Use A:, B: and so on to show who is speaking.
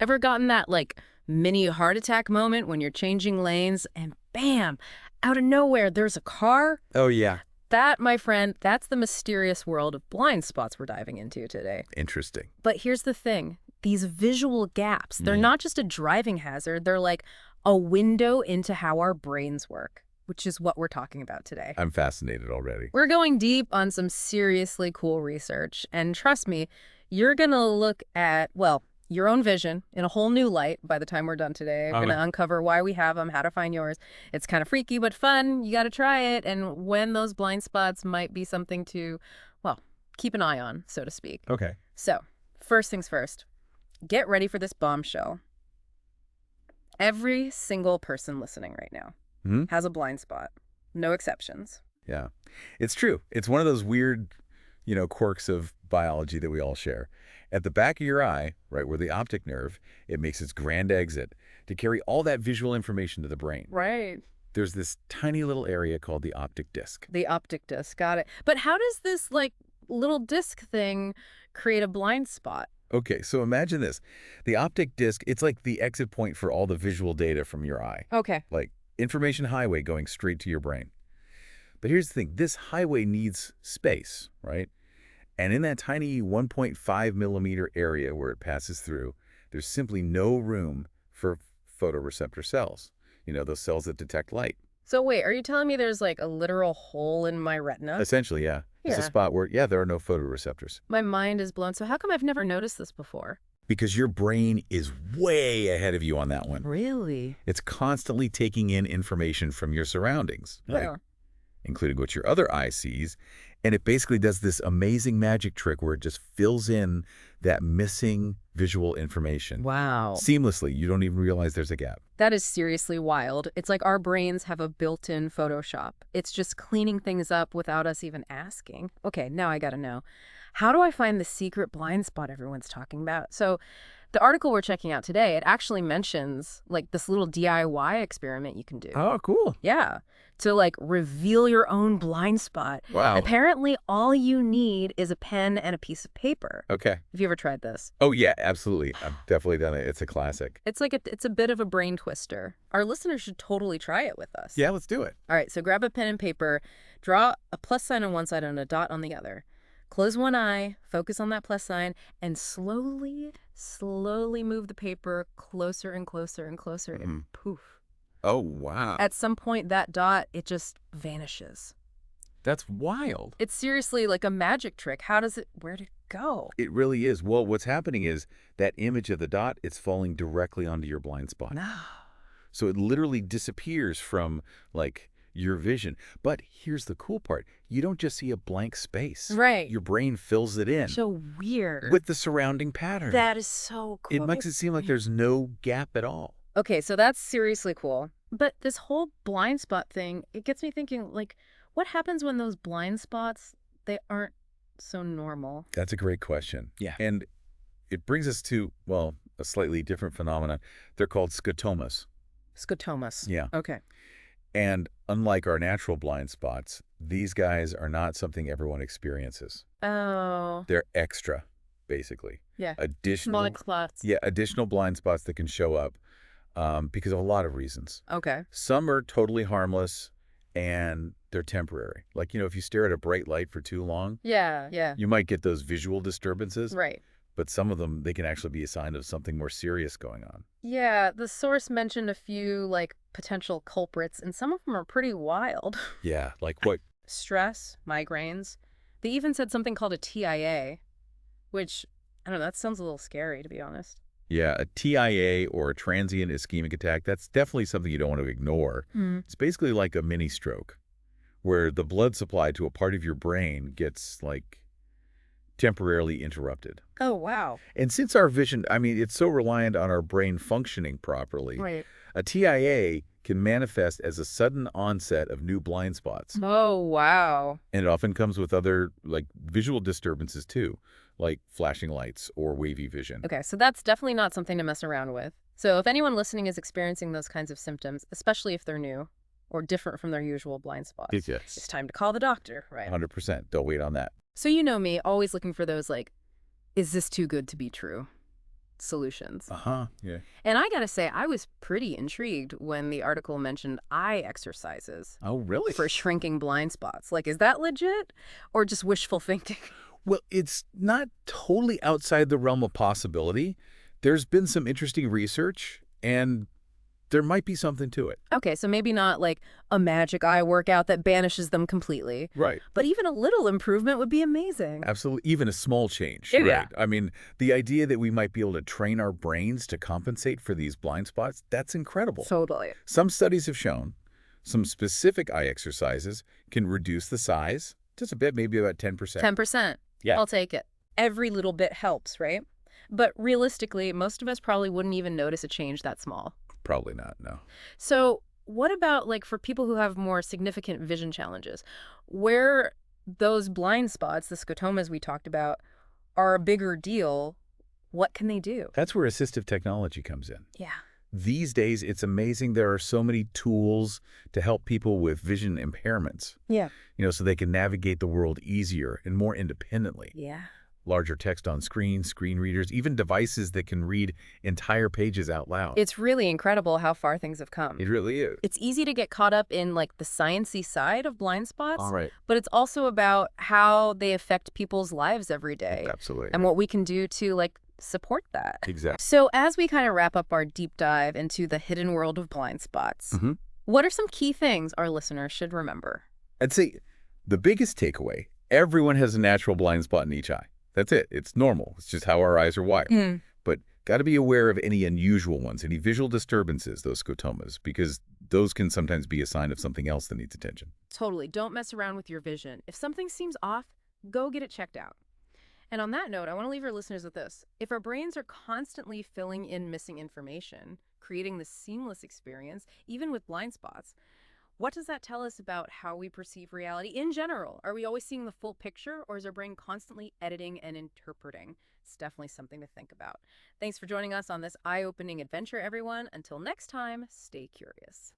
A: Ever gotten that, like, mini heart attack moment when you're changing lanes and bam, out of nowhere, there's a car?
B: Oh, yeah.
A: That, my friend, that's the mysterious world of blind spots we're diving into today.
B: Interesting.
A: But here's the thing. These visual gaps, they're
B: Mm.
A: not just a driving hazard. They're like a window into how our brains work, which is what we're talking about today.
B: I'm fascinated already.
A: We're going deep on some seriously cool research. And trust me, you're going to look at, well, your own vision in a whole new light by the time we're done today. I'm going to uncover why we have them, how to find yours. It's kind of freaky, but fun. You got to try it. And when those blind spots might be something to, well, keep an eye on, so to speak.
B: Okay.
A: So, first things first, get ready for this bombshell. Every single person listening right now has a blind spot. No exceptions.
B: Yeah. It's true. It's one of those weird, quirks of biology that we all share. At the back of your eye, right where the optic nerve, it makes its grand exit to carry all that visual information to the brain.
A: Right.
B: There's this tiny little area called the optic disc.
A: The optic disc, got it. But how does this, like, little disc thing create a blind spot?
B: Okay, so imagine this. The optic disc, it's like the exit point for all the visual data from your eye.
A: Okay.
B: Like information highway going straight to your brain. But here's the thing. This highway needs space, right? And in that tiny 1.5 millimeter area where it passes through, there's simply no room for photoreceptor cells. Those cells that detect light.
A: So wait, are you telling me there's like a literal hole in my retina?
B: Essentially, yeah. It's a
A: Yeah.
B: spot where, there are no photoreceptors.
A: My mind is blown. So how come I've never noticed this before?
B: Because your brain is way ahead of you on that one.
A: Really?
B: It's constantly taking in information from your surroundings, right?
A: Yeah.
B: Including what your other eye sees. And it basically does this amazing magic trick where it just fills in that missing visual information.
A: Wow.
B: Seamlessly. You don't even realize there's a gap.
A: That is seriously wild. It's like our brains have a built-in Photoshop. It's just cleaning things up without us even asking. Okay, now I gotta know. How do I find the secret blind spot everyone's talking about? So the article we're checking out today, it actually mentions like this little DIY experiment you can do.
B: Oh, cool.
A: Yeah, to like reveal your own blind spot.
B: Wow.
A: Apparently, all you need is a pen and a piece of paper.
B: Okay.
A: Have you ever tried this?
B: Oh, yeah, absolutely. I've definitely done it. It's a classic.
A: It's like it's a bit of a brain twister. Our listeners should totally try it with us.
B: Yeah, let's do it.
A: All right, so grab a pen and paper, draw a plus sign on one side and a dot on the other. Close one eye, focus on that plus sign, and slowly move the paper closer and closer and closer, and poof.
B: Oh, wow.
A: At some point, that dot, it just vanishes.
B: That's wild.
A: It's seriously like a magic trick. Where'd it go?
B: It really is. Well, what's happening is that image of the dot, it's falling directly onto your blind spot.
A: No.
B: So it literally disappears from, like, your vision. But here's the cool part. You don't just see a blank space.
A: Right.
B: Your brain fills it in
A: So weird.
B: with the surrounding pattern.
A: That is so cool.
B: It makes it seem like there's no gap at all.
A: Okay, so that's seriously cool. But this whole blind spot thing, it gets me thinking, like, what happens when those blind spots, they aren't so normal?
B: That's a great question. Yeah. And it brings us to, well, a slightly different phenomenon. They're called scotomas.
A: Scotomas.
B: Yeah.
A: Okay.
B: And unlike our natural blind spots, these guys are not something everyone experiences.
A: Oh.
B: They're extra, basically.
A: Yeah.
B: Additional,
A: Blind spots.
B: yeah, additional blind spots that can show up because of a lot of reasons.
A: Okay.
B: Some are totally harmless and they're temporary. Like, if you stare at a bright light for too long,
A: Yeah.
B: you might get those visual disturbances.
A: Right.
B: But some of them, they can actually be a sign of something more serious going on.
A: Yeah, the source mentioned a few, like, potential culprits, and some of them are pretty wild.
B: Yeah, like what?
A: Stress, migraines. They even said something called a TIA, which, I don't know, that sounds a little scary, to be honest.
B: Yeah, a TIA or a transient ischemic attack, that's definitely something you don't want to ignore. It's basically like a mini stroke where the blood supply to a part of your brain gets, like, temporarily interrupted.
A: Oh, wow.
B: And since our vision, it's so reliant on our brain functioning properly,
A: Right.
B: a TIA can manifest as a sudden onset of new blind spots.
A: Oh, wow.
B: And it often comes with other, like, visual disturbances too, like flashing lights or wavy vision.
A: Okay, so that's definitely not something to mess around with. So if anyone listening is experiencing those kinds of symptoms, especially if they're new or different from their usual blind spots, it's
B: Yes,
A: time to call the doctor, right?
B: 100%. Don't wait on that.
A: So you know me, always looking for those, like, is this too good to be true? solutions.
B: Yeah.
A: And I gotta say, I was pretty intrigued when the article mentioned eye exercises
B: Oh, really?
A: for shrinking blind spots. Like, is that legit or just wishful thinking?
B: Well, it's not totally outside the realm of possibility. There's been some interesting research, and there might be something to it.
A: Okay, so maybe not like a magic eye workout that banishes them completely,
B: Right.
A: but even a little improvement would be amazing.
B: Absolutely. Even a small change,
A: Yeah.
B: right? I mean, the idea that we might be able to train our brains to compensate for these blind spots, that's incredible.
A: Totally.
B: Some studies have shown some specific eye exercises can reduce the size just a bit, maybe about 10%.
A: 10%.
B: Yeah.
A: I'll take it. Every little bit helps, right? But realistically, most of us probably wouldn't even notice a change that small.
B: Probably not, no.
A: So what about like for people who have more significant vision challenges, where those blind spots, the scotomas we talked about, are a bigger deal, what can they do?
B: That's where assistive technology comes in.
A: Yeah.
B: These days, it's amazing there are so many tools to help people with vision impairments,
A: Yeah.
B: so they can navigate the world easier and more independently.
A: Yeah.
B: Larger text on screens, screen readers, even devices that can read entire pages out loud.
A: It's really incredible how far things have come.
B: It really is.
A: It's easy to get caught up in like the sciencey side of blind spots,
B: All right.
A: but it's also about how they affect people's lives every day
B: Absolutely.
A: and what we can do to like support that.
B: Exactly.
A: So as we kind of wrap up our deep dive into the hidden world of blind spots, what are some key things our listeners should remember?
B: I'd say the biggest takeaway, everyone has a natural blind spot in each eye. That's it. It's normal. It's just how our eyes are wired. But got to be aware of any unusual ones, any visual disturbances, those scotomas, because those can sometimes be a sign of something else that needs attention.
A: Totally. Don't mess around with your vision. If something seems off, go get it checked out. And on that note, I want to leave our listeners with this. If our brains are constantly filling in missing information, creating this seamless experience, even with blind spots, what does that tell us about how we perceive reality in general? Are we always seeing the full picture, or is our brain constantly editing and interpreting? It's definitely something to think about. Thanks for joining us on this eye-opening adventure, everyone. Until next time, stay curious.